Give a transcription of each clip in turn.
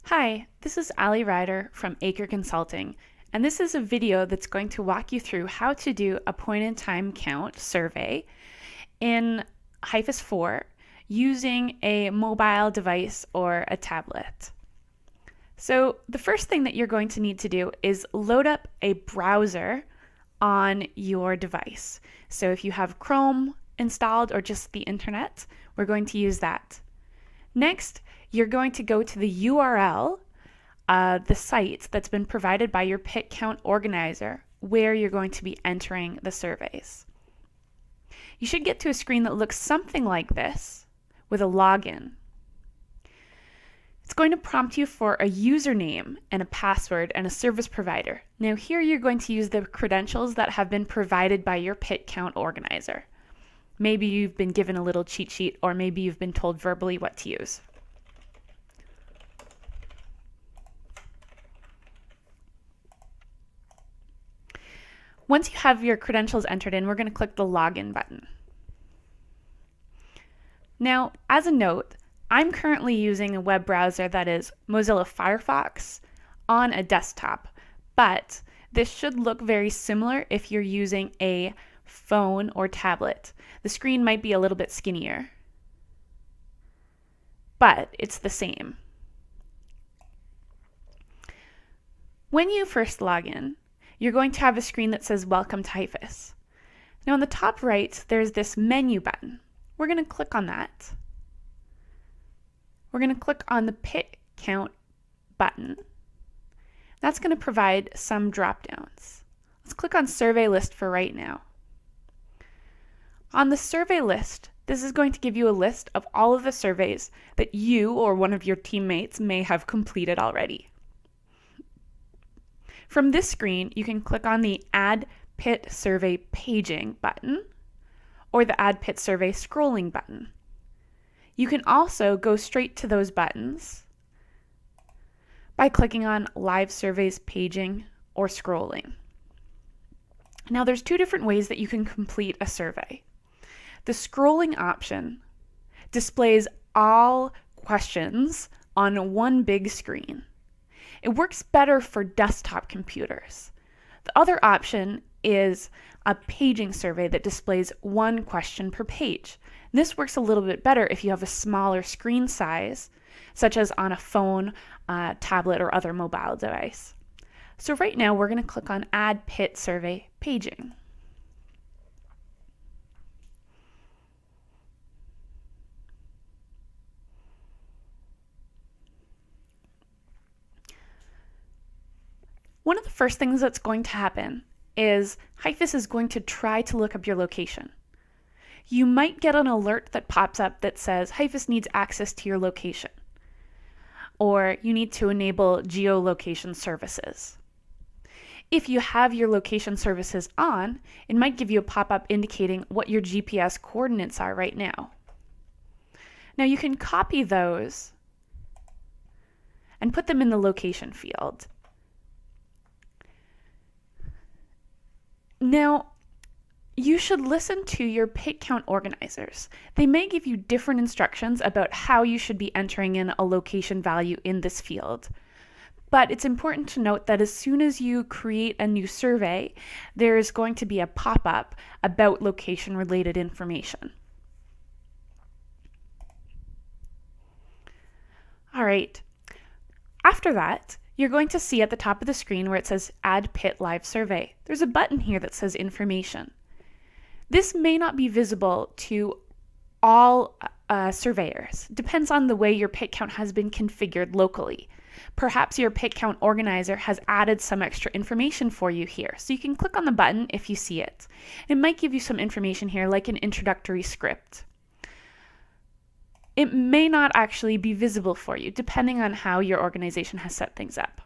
Hi, this is Ali Ryder from Acre Consulting, and this is a video that's going to walk you through how to do a point-in-time count survey in HIFIS 4 using a mobile device or a tablet. So the first thing that you're going to need to do is load up a browser on your device. So if you have Chrome installed or just the internet, we're going to use that. Next, you're going to go to the URL, the site that's been provided by your pit count organizer, where you're going to be entering the surveys. You should get to a screen that looks something like this with a login. It's going to prompt you for a username and a password and a service provider. Now here you're going to use the credentials that have been provided by your pit count organizer. Maybe you've been given a little cheat sheet, or maybe you've been told verbally what to use. Once you have your credentials entered in, we're going to click the Login button. Now, as a note, I'm currently using a web browser that is Mozilla Firefox on a desktop, but this should look very similar if you're using a phone or tablet. The screen might be a little bit skinnier, but it's the same. When you first log in, you're going to have a screen that says Welcome to HIFIS. Now on the top right, there's this menu button. We're going to click on that. We're going to click on the pit count button. That's going to provide some drop downs. Let's click on survey list for right now. On the survey list, this is going to give you a list of all of the surveys that you or one of your teammates may have completed already. From this screen, you can click on the Add Pit Survey Paging button or the Add Pit Survey Scrolling button. You can also go straight to those buttons by clicking on Live Surveys Paging or Scrolling. Now there's two different ways that you can complete a survey. The scrolling option displays all questions on one big screen. It works better for desktop computers. The other option is a paging survey that displays one question per page. This works a little bit better if you have a smaller screen size, such as on a phone, tablet, or other mobile device. So right now we're going to click on Add Pit Survey Paging. One of the first things that's going to happen is HIFIS is going to try to look up your location. You might get an alert that pops up that says HIFIS needs access to your location, or you need to enable geolocation services. If you have your location services on, it might give you a pop-up indicating what your GPS coordinates are right now. Now you can copy those and put them in the location field. Now, you should listen to your pit count organizers. They may give you different instructions about how you should be entering in a location value in this field. But it's important to note that as soon as you create a new survey, there is going to be a pop-up about location-related information. All right. After that, you're going to see at the top of the screen where it says Add Pit Live Survey. There's a button here that says Information. This may not be visible to all surveyors. Depends on the way your pit count has been configured locally. Perhaps your pit count organizer has added some extra information for you here. So you can click on the button if you see it. It might give you some information here like an introductory script. It may not actually be visible for you, depending on how your organization has set things up.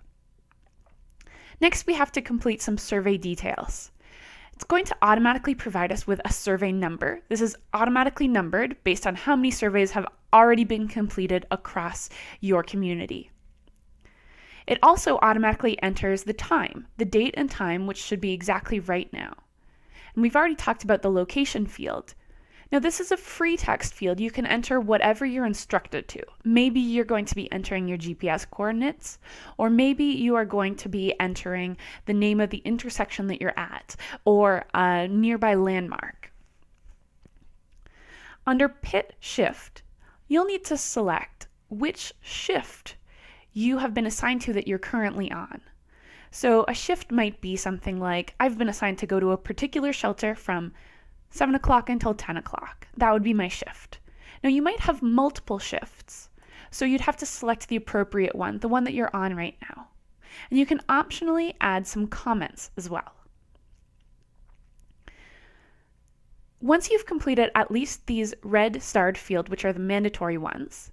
Next, we have to complete some survey details. It's going to automatically provide us with a survey number. This is automatically numbered based on how many surveys have already been completed across your community. It also automatically enters the time, the date and time, which should be exactly right now. And we've already talked about the location field. Now, this is a free text field. You can enter whatever you're instructed to. Maybe you're going to be entering your GPS coordinates, or maybe you are going to be entering the name of the intersection that you're at, or a nearby landmark. Under Pit Shift, you'll need to select which shift you have been assigned to that you're currently on. So a shift might be something like, I've been assigned to go to a particular shelter from 7 o'clock until 10 o'clock. That would be my shift. Now you might have multiple shifts, so you'd have to select the appropriate one, the one that you're on right now. And you can optionally add some comments as well. Once you've completed at least these red starred fields, which are the mandatory ones,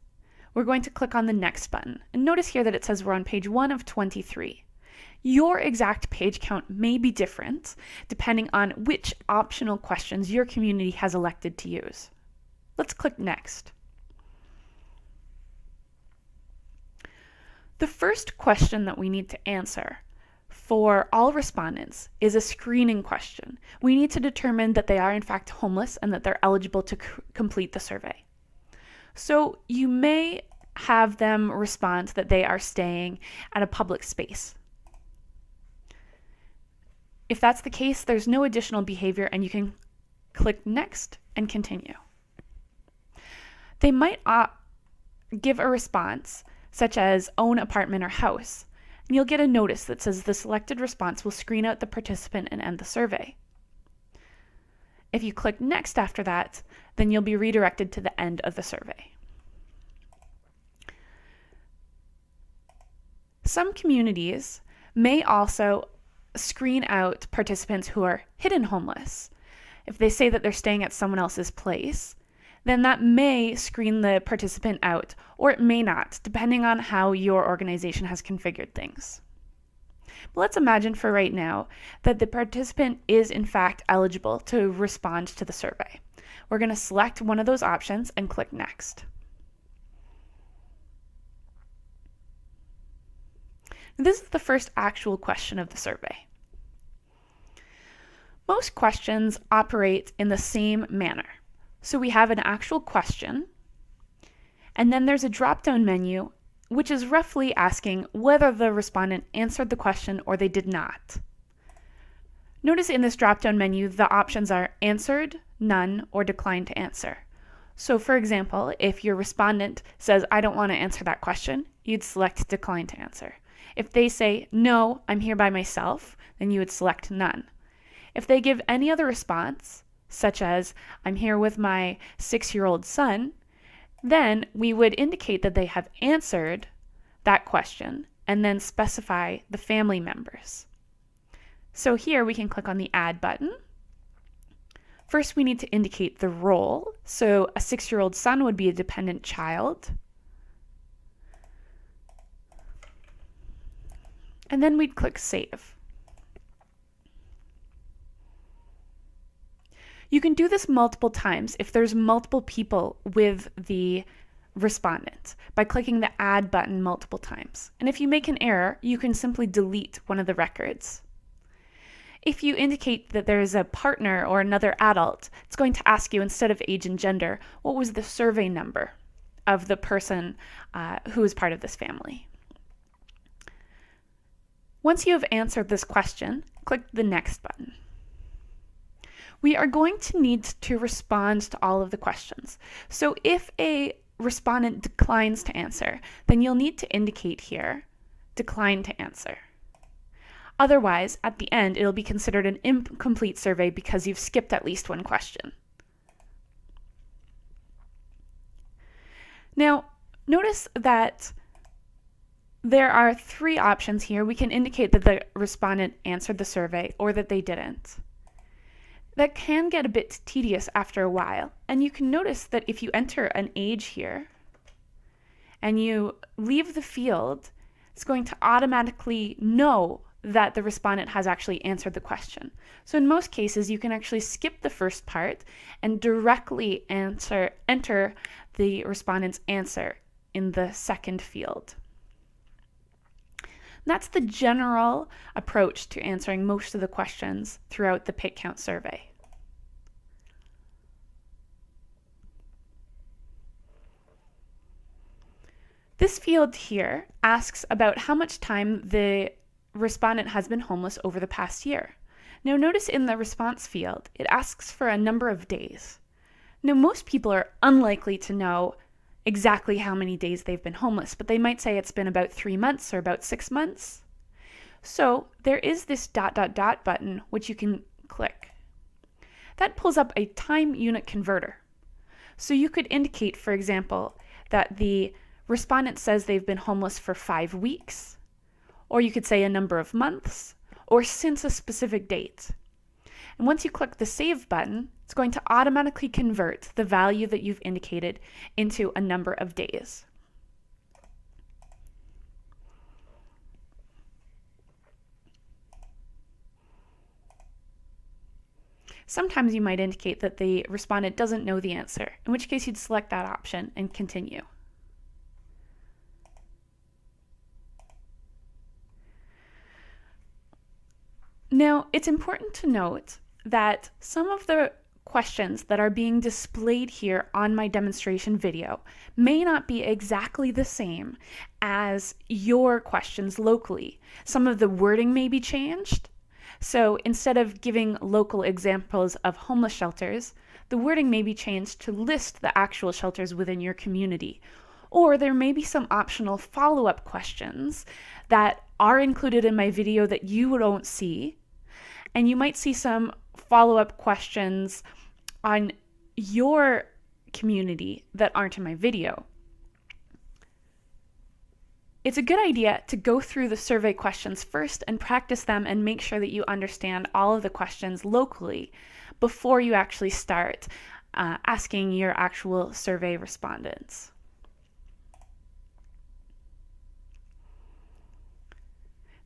we're going to click on the next button. And notice here that it says we're on page 1 of 23. Your exact page count may be different depending on which optional questions your community has elected to use. Let's click Next. The first question that we need to answer for all respondents is a screening question. We need to determine that they are in fact homeless and that they're eligible to complete the survey. So you may have them respond that they are staying at a public space. If that's the case, there's no additional behavior and you can click Next and continue. They might give a response such as own apartment or house, and you'll get a notice that says the selected response will screen out the participant and end the survey. If you click Next after that, then you'll be redirected to the end of the survey. Some communities may also screen out participants who are hidden homeless. If they say that they're staying at someone else's place, then that may screen the participant out, or it may not, depending on how your organization has configured things. But let's imagine for right now that the participant is in fact eligible to respond to the survey. We're going to select one of those options and click Next. This is the first actual question of the survey. Most questions operate in the same manner. So we have an actual question, and then there's a drop-down menu which is roughly asking whether the respondent answered the question or they did not. Notice in this drop-down menu the options are answered, none, or declined to answer. So for example, if your respondent says, I don't want to answer that question, you'd select decline to answer. If they say, no, I'm here by myself, then you would select none. If they give any other response, such as, I'm here with my 6-year-old son, then we would indicate that they have answered that question and then specify the family members. So here we can click on the Add button. First, we need to indicate the role. So a 6-year-old son would be a dependent child. And then we'd click Save. You can do this multiple times if there's multiple people with the respondent by clicking the Add button multiple times. And if you make an error, you can simply delete one of the records. If you indicate that there is a partner or another adult, it's going to ask you, instead of age and gender, what was the survey number of the person who is part of this family. Once you have answered this question, click the Next button. We are going to need to respond to all of the questions. So if a respondent declines to answer, then you'll need to indicate here, decline to answer. Otherwise, at the end, it'll be considered an incomplete survey because you've skipped at least one question. Now, notice that there are 3 options here. We can indicate that the respondent answered the survey or that they didn't. That can get a bit tedious after a while, and you can notice that if you enter an age here and you leave the field, it's going to automatically know that the respondent has actually answered the question. So in most cases, you can actually skip the first part and directly enter the respondent's answer in the second field. That's the general approach to answering most of the questions throughout the Pit Count survey. This field here asks about how much time the respondent has been homeless over the past year. Now notice in the response field, it asks for a number of days. Now most people are unlikely to know exactly how many days they've been homeless, but they might say it's been about 3 months or about 6 months. So there is this ... button which you can click. That pulls up a time unit converter. So you could indicate, for example, that the respondent says they've been homeless for 5 weeks, or you could say a number of months, or since a specific date. And once you click the Save button, it's going to automatically convert the value that you've indicated into a number of days. Sometimes you might indicate that the respondent doesn't know the answer, in which case you'd select that option and continue. Now, it's important to note that some of the questions that are being displayed here on my demonstration video may not be exactly the same as your questions locally. Some of the wording may be changed. So instead of giving local examples of homeless shelters, the wording may be changed to list the actual shelters within your community. Or there may be some optional follow-up questions that are included in my video that you don't see. And you might see some follow-up questions on your community that aren't in my video. It's a good idea to go through the survey questions first and practice them and make sure that you understand all of the questions locally before you actually start asking your actual survey respondents.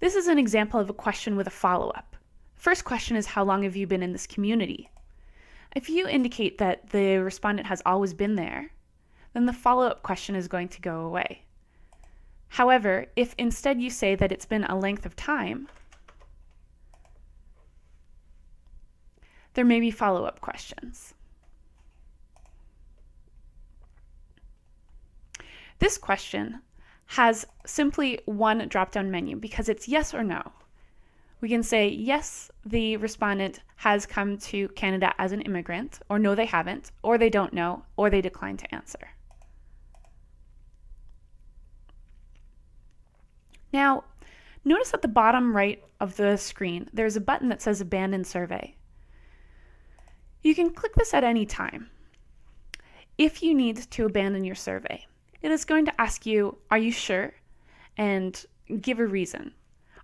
This is an example of a question with a follow-up. First question is, how long have you been in this community? If you indicate that the respondent has always been there, then the follow-up question is going to go away. However, if instead you say that it's been a length of time, there may be follow-up questions. This question has simply one drop-down menu because it's yes or no. We can say, yes, the respondent has come to Canada as an immigrant, or no, they haven't, or they don't know, or they decline to answer. Now, notice at the bottom right of the screen, there's a button that says Abandon Survey. You can click this at any time. If you need to abandon your survey, it is going to ask you, are you sure? And give a reason.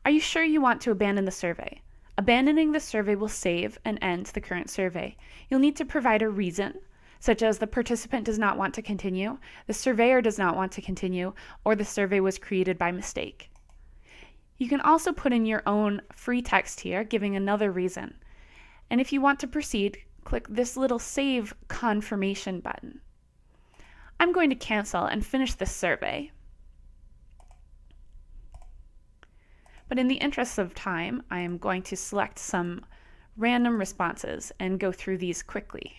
Are you sure you want to abandon the survey? Abandoning the survey will save and end the current survey. You'll need to provide a reason, such as the participant does not want to continue, the surveyor does not want to continue, or the survey was created by mistake. You can also put in your own free text here, giving another reason. And if you want to proceed, click this little Save Confirmation button. I'm going to cancel and finish this survey. But in the interest of time, I am going to select some random responses and go through these quickly.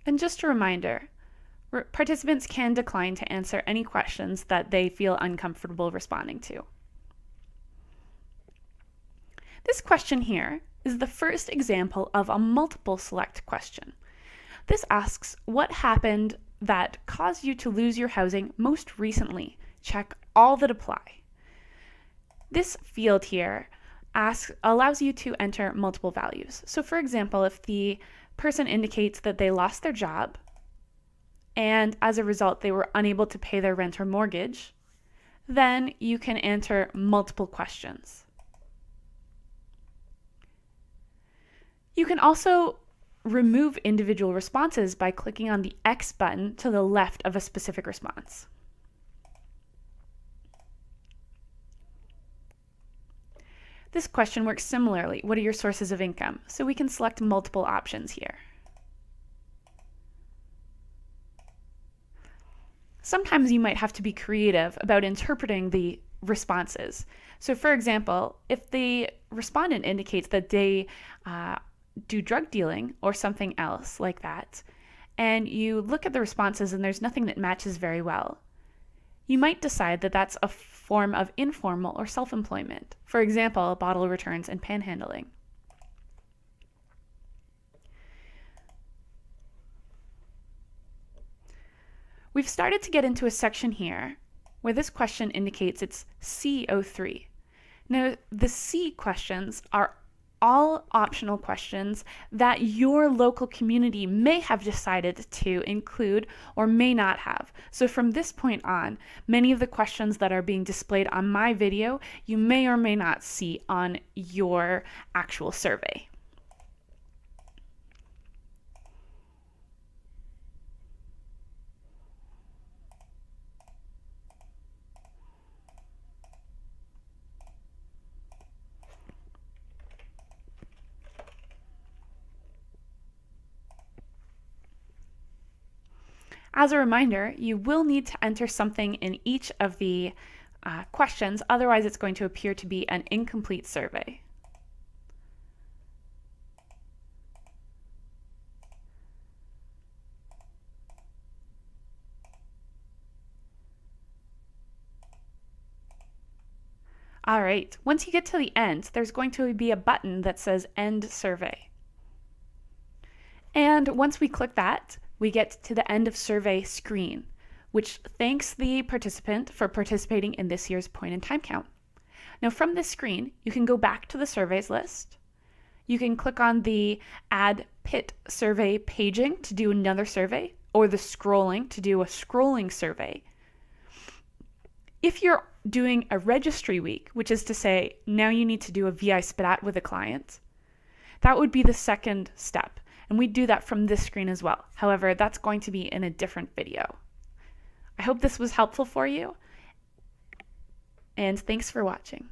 And just a reminder, participants can decline to answer any questions that they feel uncomfortable responding to. This question here is the first example of a multiple select question. This asks, what happened that caused you to lose your housing most recently? Check all that apply. This field here allows you to enter multiple values. So for example, if the person indicates that they lost their job and as a result they were unable to pay their rent or mortgage, then you can enter multiple questions. You can also remove individual responses by clicking on the X button to the left of a specific response. This question works similarly. What are your sources of income? So we can select multiple options here. Sometimes you might have to be creative about interpreting the responses. So for example, if the respondent indicates that they do drug dealing or something else like that, and you look at the responses and there's nothing that matches very well, you might decide that that's a form of informal or self-employment. For example, bottle returns and panhandling. We've started to get into a section here where this question indicates it's CO3. Now, the C questions are all optional questions that your local community may have decided to include or may not have. So from this point on, many of the questions that are being displayed on my video, you may or may not see on your actual survey. As a reminder, you will need to enter something in each of the questions, otherwise it's going to appear to be an incomplete survey. All right, once you get to the end, there's going to be a button that says End Survey. And once we click that, we get to the end of survey screen, which thanks the participant for participating in this year's point in time count. Now from this screen, you can go back to the surveys list. You can click on the Add Pit Survey paging to do another survey, or the scrolling to do a scrolling survey. If you're doing a registry week, which is to say now you need to do a VI SPDAT with a client, that would be the second step. And we do that from this screen as well. However, that's going to be in a different video. I hope this was helpful for you, and thanks for watching.